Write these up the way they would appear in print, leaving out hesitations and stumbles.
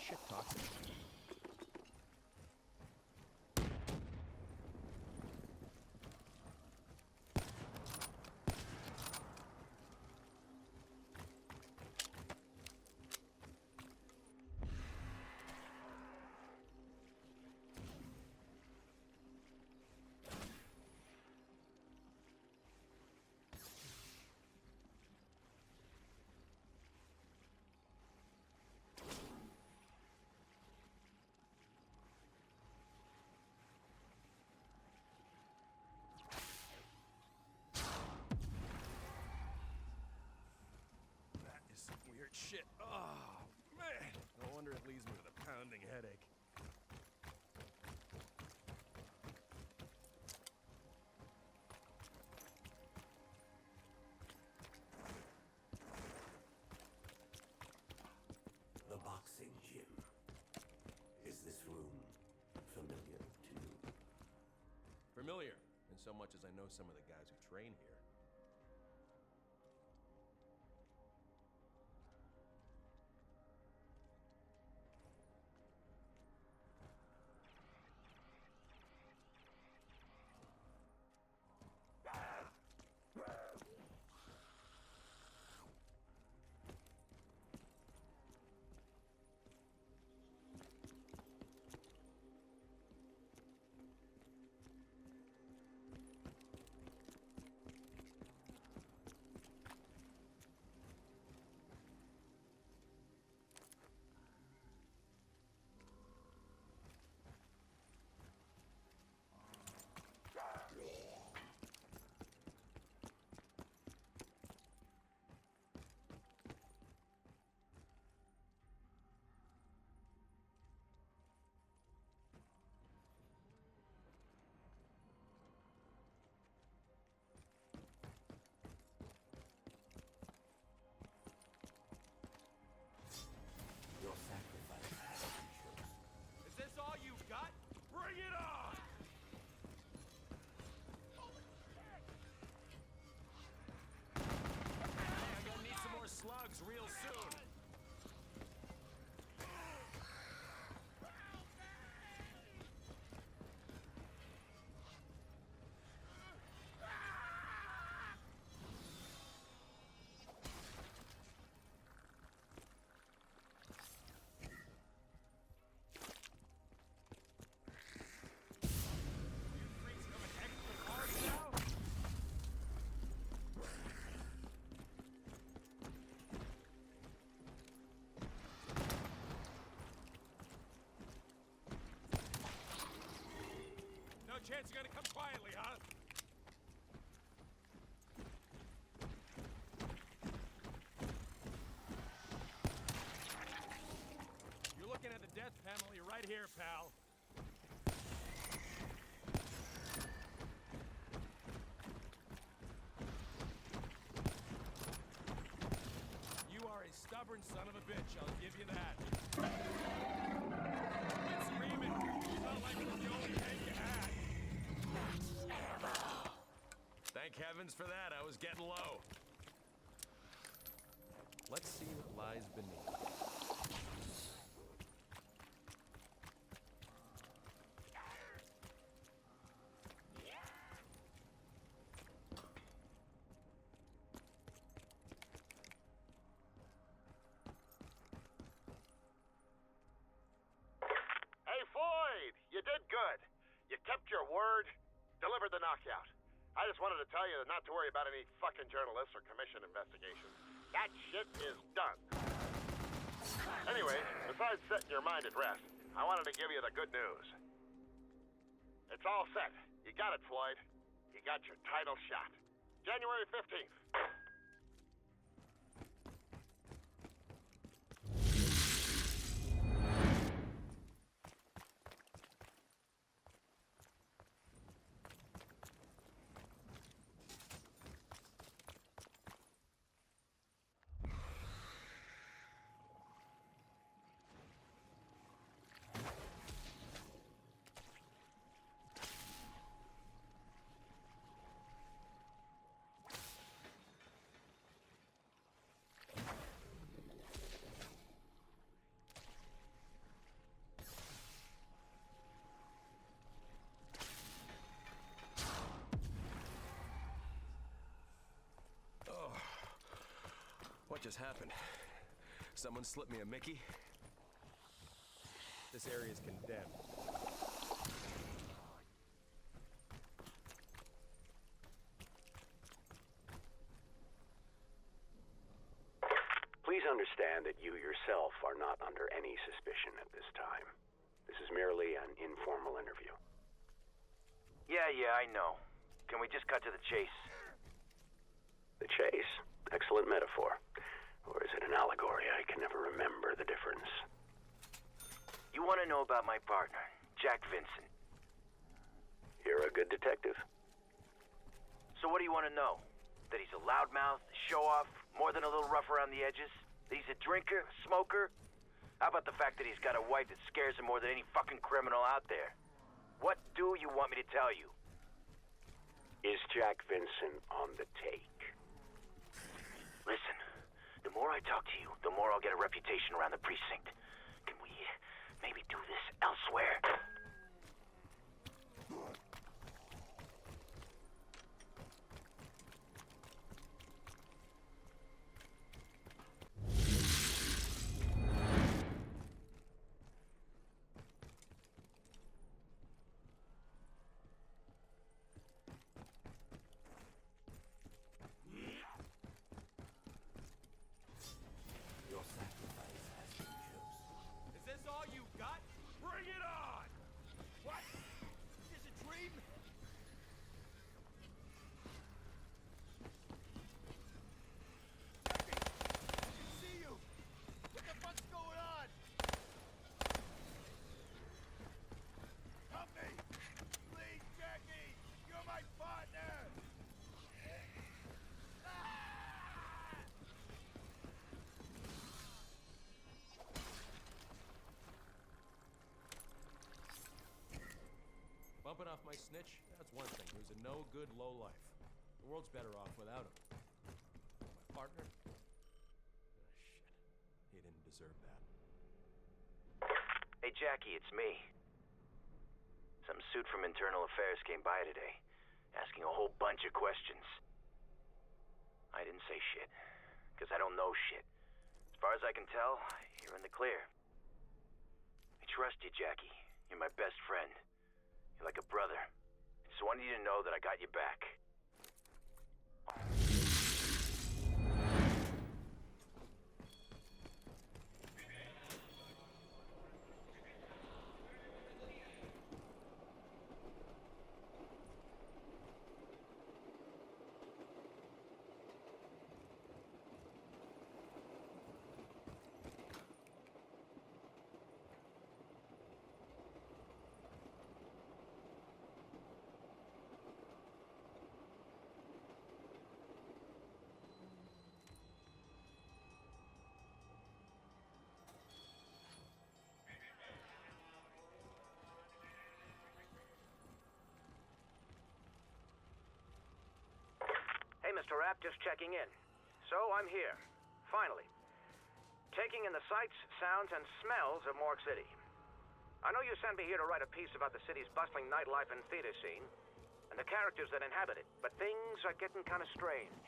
of shit talking. Some weird shit. Oh, man. No wonder it leaves me with a pounding headache. The boxing gym. Is this room familiar to you? Familiar, in so much as I know some of the guys who train here. Your sacrifice has been chosen. Is this all you got? Bring it on! Hey, I'm gonna need some more slugs real soon. No chance you're gonna come quietly, huh? You're looking at the death penalty right here, pal. You are a stubborn son of a bitch, I'll give you that. Quit screaming! You felt like it was the only thing you had. Thank heavens for that, I was getting low. Let's see what lies beneath. Hey, Floyd! You did good. You kept your word, delivered the knockout. I just wanted to tell you not to worry about any fucking journalists or commission investigations. That shit is done. Anyway, besides setting your mind at rest, I wanted to give you the good news. It's all set. You got it, Floyd. You got your title shot. January 15th. What just happened? Someone slipped me a Mickey? This area is condemned. Please understand that you yourself are not under any suspicion at this time. This is merely an informal interview. Yeah, I know. Can we just cut to the chase? The chase? Excellent metaphor. Or is it an allegory? I can never remember the difference. You want to know about my partner, Jack Vincent. You're a good detective. So what do you want to know? That he's a loudmouth, show-off, more than a little rough around the edges? That he's a drinker, smoker? How about the fact that he's got a wife that scares him more than any fucking criminal out there? What do you want me to tell you? Is Jack Vincent on the take? Listen, the more I talk to you, the more I'll get a reputation around the precinct. Can we maybe do this elsewhere? Your sacrifice has been chosen. Is this all you got? Bring it on! What? Is this a dream? Jackie! I can see you! What the fuck's going on? Help me! Please, Jackie! You're my partner! Bumping off my snitch? That's one thing. He was a no-good lowlife. The world's better off without him. My partner? Shit. He didn't deserve that. Hey, Jackie, it's me. Some suit from Internal Affairs came by today, asking a whole bunch of questions. I didn't say shit, because I don't know shit. As far as I can tell, you're in the clear. I trust you, Jackie. You're my best friend. You're like a brother. I just wanted you to know that I got your back. Hey, Mr. Rapp, just checking in. So, I'm here. Finally. Taking in the sights, sounds, and smells of Morgue City. I know you sent me here to write a piece about the city's bustling nightlife and theater scene, and the characters that inhabit it, but things are getting kind of strange.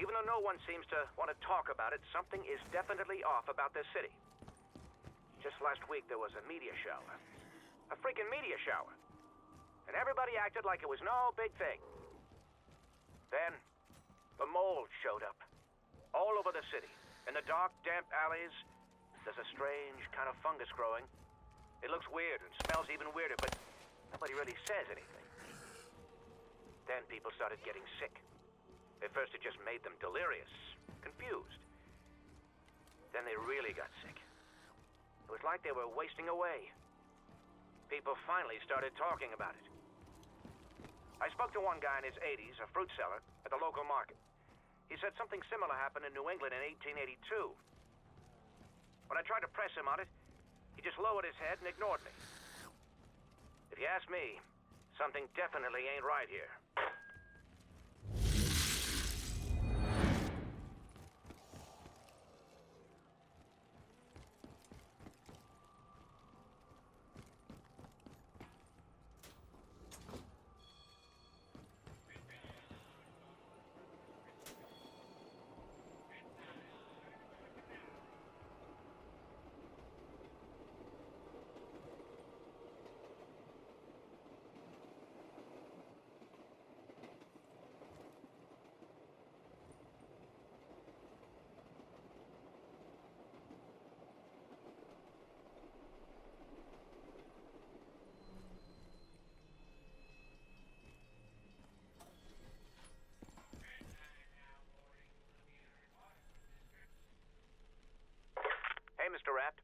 Even though no one seems to want to talk about it, something is definitely off about this city. Just last week, there was a media shower. A freaking media shower. And everybody acted like it was no big thing. Then, the mold showed up. All over the city. In the dark, damp alleys, there's a strange kind of fungus growing. It looks weird and smells even weirder, but nobody really says anything. Then people started getting sick. At first it just made them delirious, confused. Then they really got sick. It was like they were wasting away. People finally started talking about it. I spoke to one guy in his 80s, a fruit seller, at the local market. He said something similar happened in New England in 1882. When I tried to press him on it, he just lowered his head and ignored me. If you ask me, something definitely ain't right here. Mr. Rapt.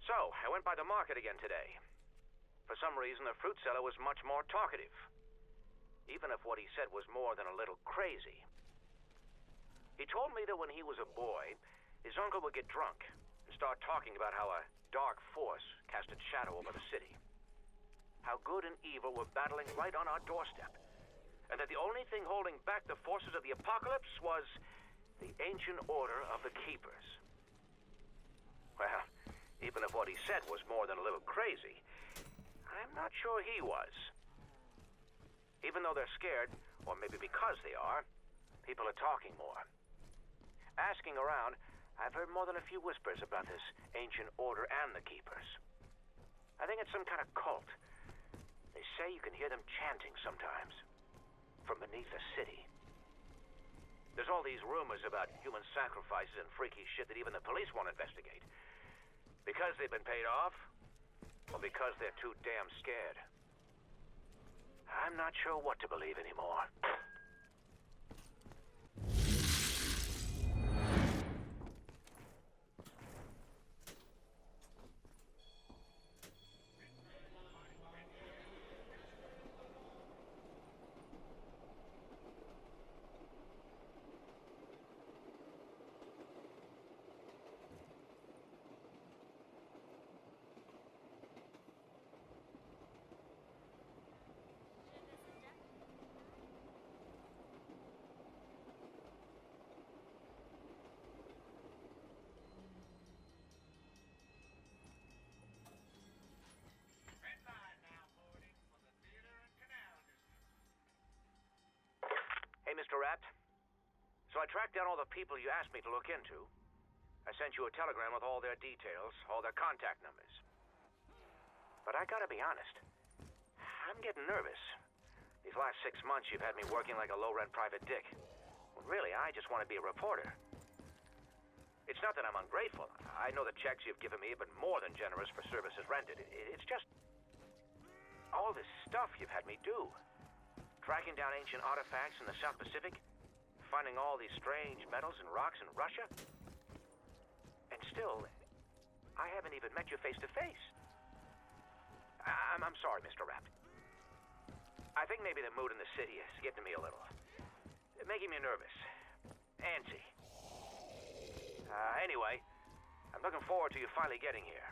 So, I went by the market again today. For some reason, the fruit seller was much more talkative. Even if what he said was more than a little crazy. He told me that when he was a boy, his uncle would get drunk and start talking about how a dark force cast its shadow over the city. How good and evil were battling right on our doorstep. And that the only thing holding back the forces of the apocalypse was the ancient order of the Keepers. Well, even if what he said was more than a little crazy, I'm not sure he was. Even though they're scared, or maybe because they are, people are talking more. Asking around, I've heard more than a few whispers about this ancient order and the Keepers. I think it's some kind of cult. They say you can hear them chanting sometimes, from beneath the city. There's all these rumors about human sacrifices and freaky shit that even the police won't investigate. Because they've been paid off, or because they're too damn scared. I'm not sure what to believe anymore. Hey, Mr. Rapt. So I tracked down all the people you asked me to look into. I sent you a telegram with all their details, all their contact numbers. But I gotta be honest, I'm getting nervous. These last 6 months you've had me working like a low-rent private dick. When really, I just want to be a reporter. It's not that I'm ungrateful. I know the checks you've given me have been more than generous for services rendered. It's just all this stuff you've had me do. Tracking down ancient artifacts in the South Pacific, finding all these strange metals and rocks in Russia. And still, I haven't even met you face to face. I'm sorry, Mr. Rapt. I think maybe the mood in the city is getting to me a little. Making me nervous. Antsy. Anyway, I'm looking forward to you finally getting here.